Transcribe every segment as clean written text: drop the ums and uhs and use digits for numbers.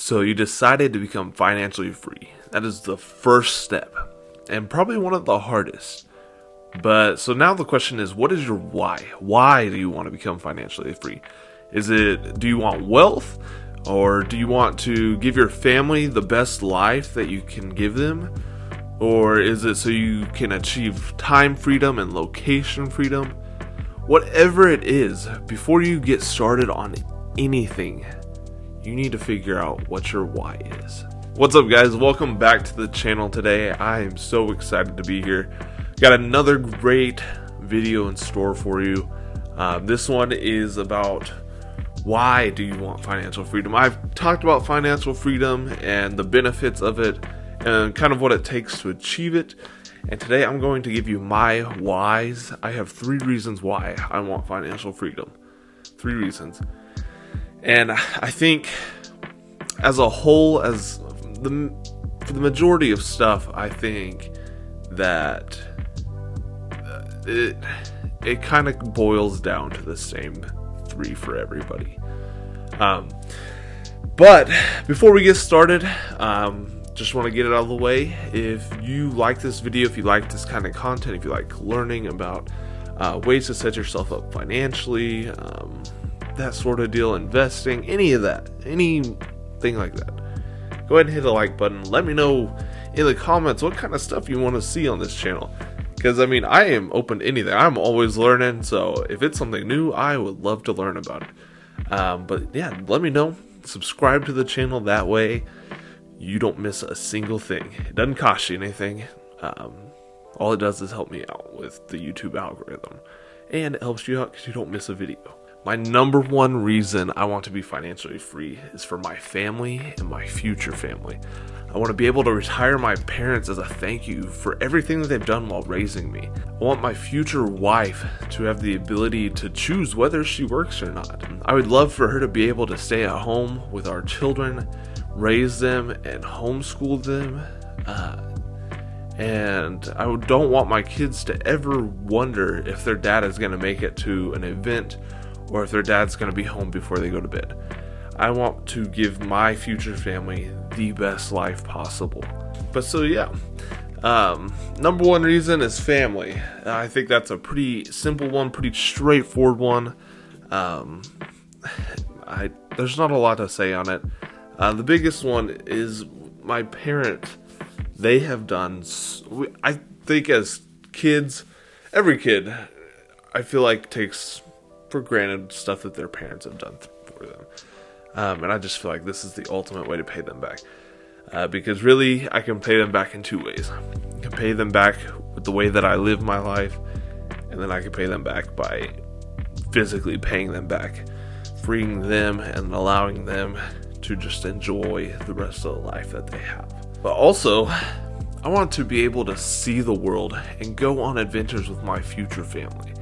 So you decided to become financially free. That is the first step, and probably one of the hardest. But so now the question is, what is your why? Why do you want to become financially free? Do you want wealth? Or do you want to give your family the best life that you can give them? Or is it so you can achieve time freedom and location freedom? Whatever it is, before you get started on anything, you need to figure out what your why is. What's up, guys? Welcome back to the channel today. I am so excited to be here. Got another great video in store for you. This one is about why do you want financial freedom. I've talked about financial freedom and the benefits of it and kind of what it takes to achieve it. And today I'm going to give you my whys. I have 3 reasons why I want financial freedom. 3 reasons. And I think as a whole, for the majority of stuff, I think that it kind of boils down to the same 3 for everybody. But before we get started, just want to get it out of the way. If you like this video, if you like this kind of content, if you like learning about ways to set yourself up financially, that sort of deal, investing, any of that, anything like that, go ahead and hit the like button. Let me know in the comments what kind of stuff you want to see on this channel. Because, I mean, I am open to anything. I'm always learning, so if it's something new, I would love to learn about it. But, yeah, let me know. Subscribe to the channel. That way, you don't miss a single thing. It doesn't cost you anything. All it does is help me out with the YouTube algorithm. And it helps you out because you don't miss a video. My number 1 reason I want to be financially free is for my family and my future family. I want to be able to retire my parents as a thank you for everything that they've done while raising me. I want my future wife to have the ability to choose whether she works or not. I would love for her to be able to stay at home with our children, raise them, and homeschool them. And I don't want my kids to ever wonder if their dad is going to make it to an event or if their dad's going to be home before they go to bed. I want to give my future family the best life possible. But so yeah, number 1 reason is family. I think that's a pretty simple one, pretty straightforward one. There's not a lot to say on it. The biggest one is my parents. They have done, I think as kids, every kid, I feel like takes for granted stuff that their parents have done for them. And I just feel like this is the ultimate way to pay them back. Because really, I can pay them back in 2 ways. I can pay them back with the way that I live my life, and then I can pay them back by physically paying them back, freeing them and allowing them to just enjoy the rest of the life that they have. But also, I want to be able to see the world and go on adventures with my future family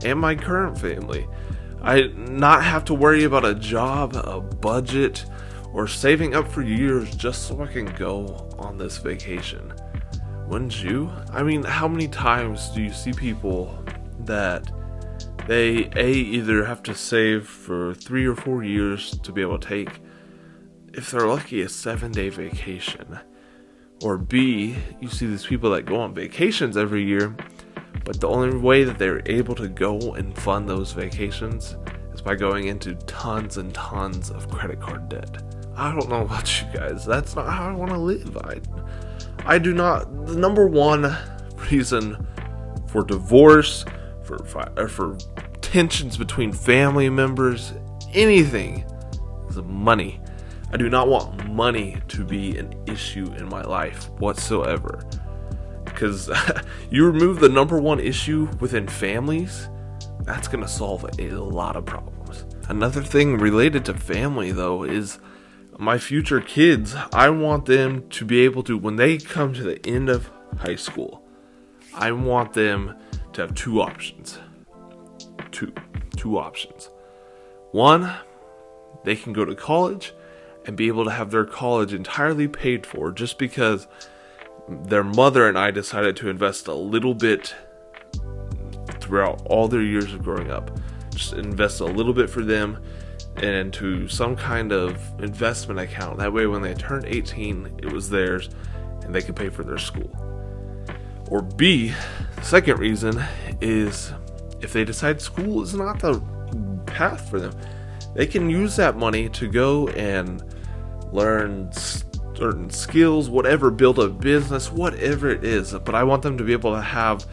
and my current family. I not have to worry about a job, a budget, or saving up for years just so I can go on this vacation. Wouldn't you? I mean, how many times do you see people that they either have to save for 3 or 4 years to be able to take, if they're lucky, a 7-day vacation? Or B, you see these people that go on vacations every year, but the only way that they're able to go and fund those vacations is by going into tons and tons of credit card debt. I don't know about you guys. That's not how I want to live. I do not. The number 1 reason for divorce, for tensions between family members, anything, is money. I do not want money to be an issue in my life whatsoever. Because you remove the number 1 issue within families, that's going to solve a lot of problems. Another thing related to family, though, is my future kids. I want them to be able to, when they come to the end of high school, I want them to have 2 options. Two options. 1, they can go to college and be able to have their college entirely paid for just because their mother and I decided to invest a little bit throughout all their years of growing up. Just invest a little bit for them into some kind of investment account. That way when they turned 18, it was theirs and they could pay for their school. Or B, the second reason is if they decide school is not the path for them, they can use that money to go and learn certain skills, whatever, build a business, whatever it is. But I want them to be able to have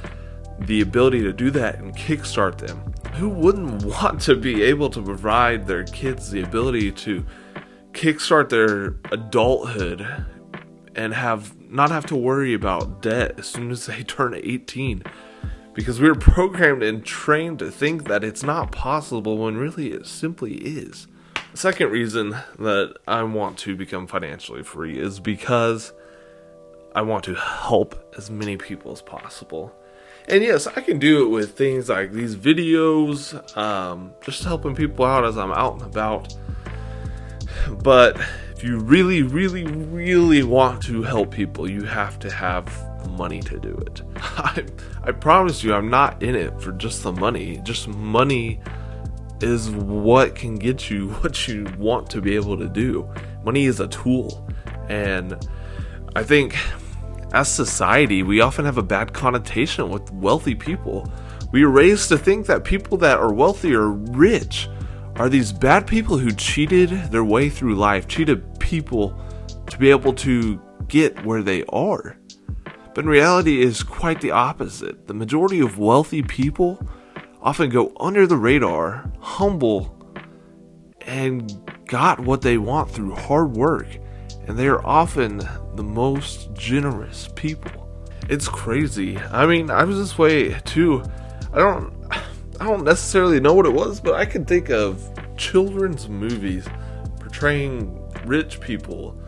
the ability to do that and kickstart them. Who wouldn't want to be able to provide their kids the ability to kickstart their adulthood and not have to worry about debt as soon as they turn 18? Because we were programmed and trained to think that it's not possible when really it simply is. The second reason that I want to become financially free is because I want to help as many people as possible. And yes, I can do it with things like these videos, just helping people out as I'm out and about. But if you really, really, really want to help people, you have to have the money to do it. I promise you, I'm not in it for just the money. Just money is what can get you what you want to be able to do. Money is a tool. And I think as society, we often have a bad connotation with wealthy people. We are raised to think that people that are wealthy or rich are these bad people who cheated their way through life, cheated people to be able to get where they are. But in reality, it is quite the opposite. The majority of wealthy people often go under the radar, humble, and got what they want through hard work. And they are often the most generous people. It's crazy. I mean, I was this way too. I don't necessarily know what it was, but I can think of children's movies portraying rich people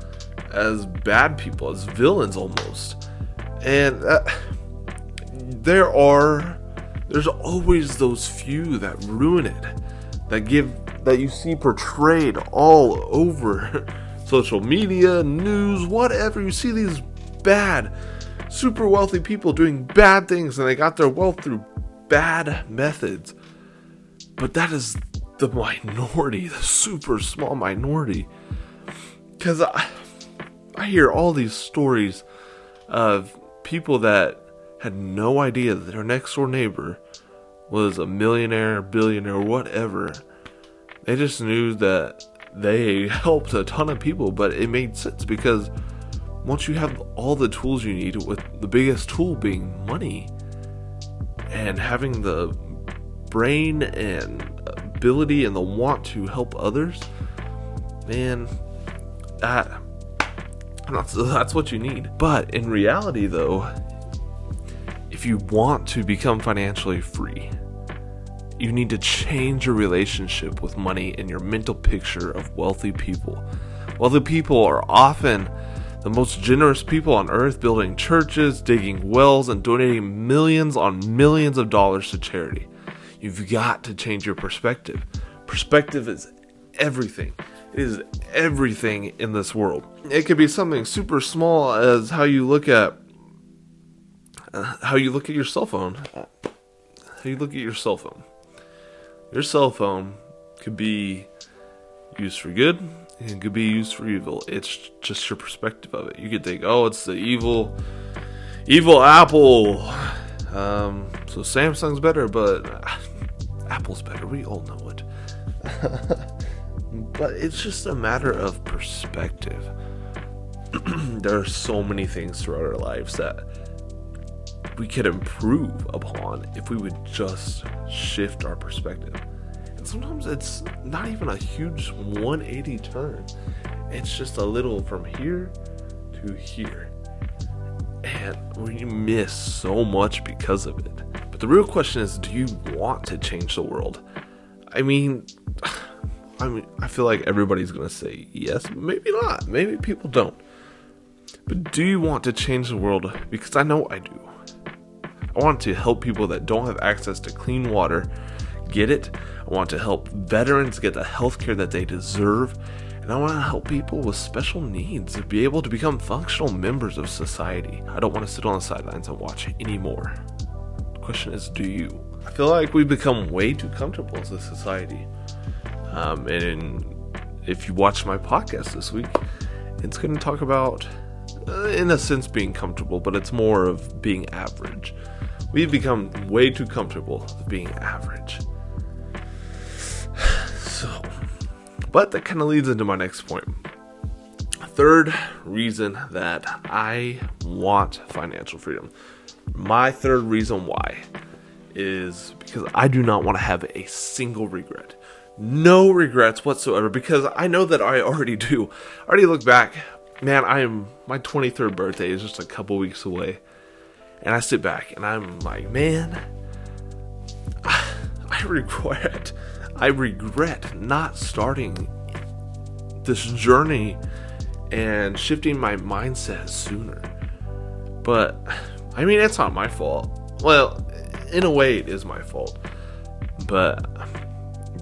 as bad people, as villains almost. And there's always those few that ruin it, that you see portrayed all over social media, news, whatever. You see these bad, super wealthy people doing bad things, and they got their wealth through bad methods. But that is the minority, the super small minority. Because I hear all these stories of people that had no idea that their next door neighbor was a millionaire, billionaire, whatever. They just knew that they helped a ton of people, but it made sense because once you have all the tools you need, with the biggest tool being money, and having the brain and ability and the want to help others, man, that's what you need. But in reality though, if you want to become financially free, you need to change your relationship with money and your mental picture of wealthy people. Wealthy people are often the most generous people on earth, building churches, digging wells, and donating millions on millions of dollars to charity. You've got to change your perspective. Perspective is everything. It is everything in this world. It could be something super small as how you look at your cell phone. How you look at your cell phone. Your cell phone could be used for good, and it could be used for evil. It's just your perspective of it. You could think, oh, it's the evil Apple. So Samsung's better, but Apple's better. We all know it. But it's just a matter of perspective. There are so many things throughout our lives that we could improve upon if we would just shift our perspective. And sometimes it's not even a huge 180 turn. It's just a little from here to here. And we miss so much because of it. But the real question is, do you want to change the world? I mean, I feel like everybody's going to say yes, maybe not. Maybe people don't. But do you want to change the world? Because I know I do. I want to help people that don't have access to clean water get it. I want to help veterans get the health care that they deserve. And I want to help people with special needs to be able to become functional members of society. I don't want to sit on the sidelines and watch anymore. The question is, do you? I feel like we've become way too comfortable as a society. And if you watch my podcast this week, it's going to talk about, in a sense, being comfortable, but it's more of being average. We've become way too comfortable with being average. So, but that kind of leads into my next point. Third reason that I want financial freedom. My third reason why is because I do not want to have a single regret. No regrets whatsoever, because I know that I already do. I already look back, man, my 23rd birthday is just a couple weeks away. And I sit back and I'm like, man, I regret not starting this journey and shifting my mindset sooner. But, I mean, it's not my fault. Well, in a way it is my fault. But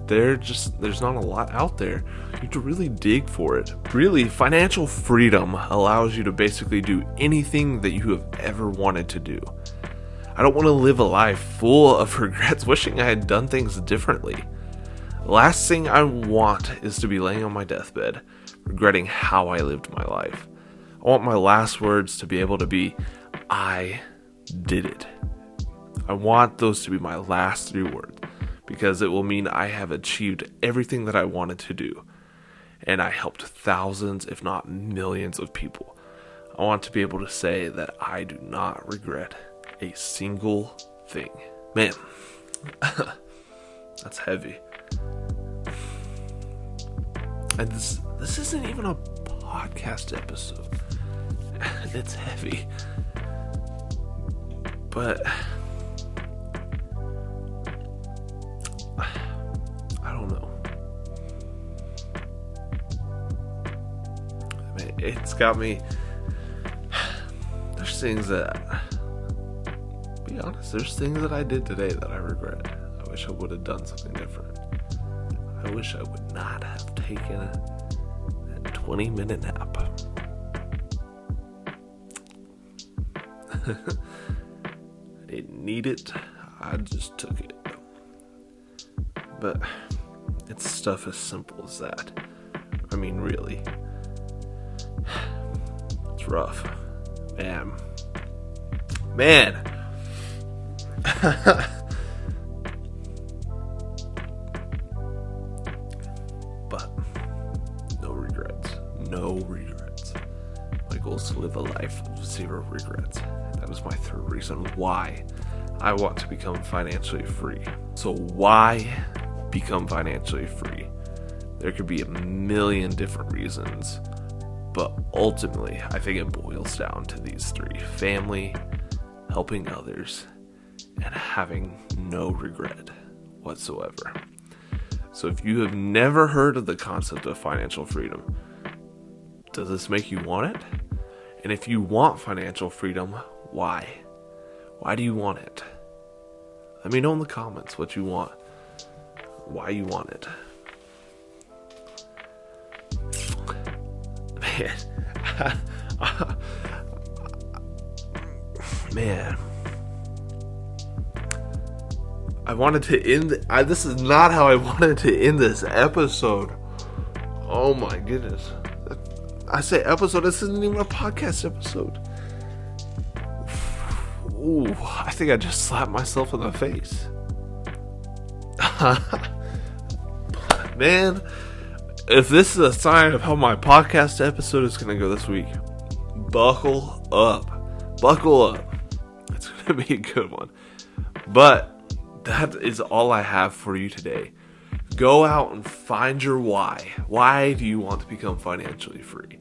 there's not a lot out there. You have to really dig for it. Really, financial freedom allows you to basically do anything that you have ever wanted to do. I don't want to live a life full of regrets, wishing I had done things differently. The last thing I want is to be laying on my deathbed, regretting how I lived my life. I want my last words to be able to be, I did it. I want those to be my last 3 words, because it will mean I have achieved everything that I wanted to do. And I helped thousands, if not millions of people. I want to be able to say that I do not regret a single thing. Man, that's heavy. And this isn't even a podcast episode. It's heavy. But I don't know. I mean, it's got me. There's things that, be honest, there's things that I did today that I regret. I wish I would have done something different. I wish I would not have taken a 20-minute nap. I didn't need it. I just took it. But it's stuff as simple as that. I mean, really. It's rough. Man. But no regrets. No regrets. My goal is to live a life of 0 regrets. That is my third reason why I want to become financially free. So why become financially free? There could be a million different reasons, but ultimately I think it boils down to these 3: family, helping others, and having no regret whatsoever. So if you have never heard of the concept of financial freedom, does this make you want it? And if you want financial freedom, why? Why do you want it? Let me know in the comments what you want. Why you want it. Man. I wanted to end... this is not how I wanted to end this episode. Oh my goodness. I say episode, this isn't even a podcast episode. Ooh, I think I just slapped myself in the face. Man, if this is a sign of how my podcast episode is going to go this week, buckle up. Buckle up. It's going to be a good one. But that is all I have for you today. Go out and find your why. Why do you want to become financially free?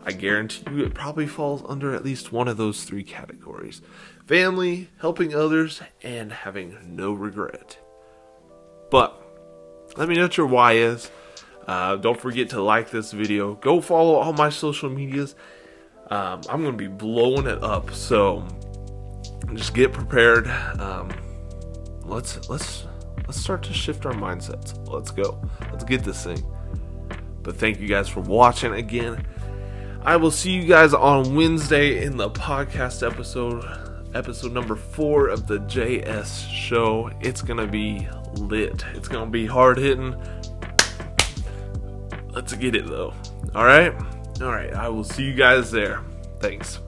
I guarantee you it probably falls under at least one of those 3 categories. Family, helping others, and having no regret. But let me know what your why is. Don't forget to like this video. Go follow all my social medias. I'm going to be blowing it up, so just get prepared. Let's start to shift our mindsets. Let's go. Let's get this thing. But thank you guys for watching again. I will see you guys on Wednesday in the podcast episode number 4 of the JS show. It's going to be lit. It's going to be hard hitting. Let's get it though. All right. I will see you guys there. Thanks.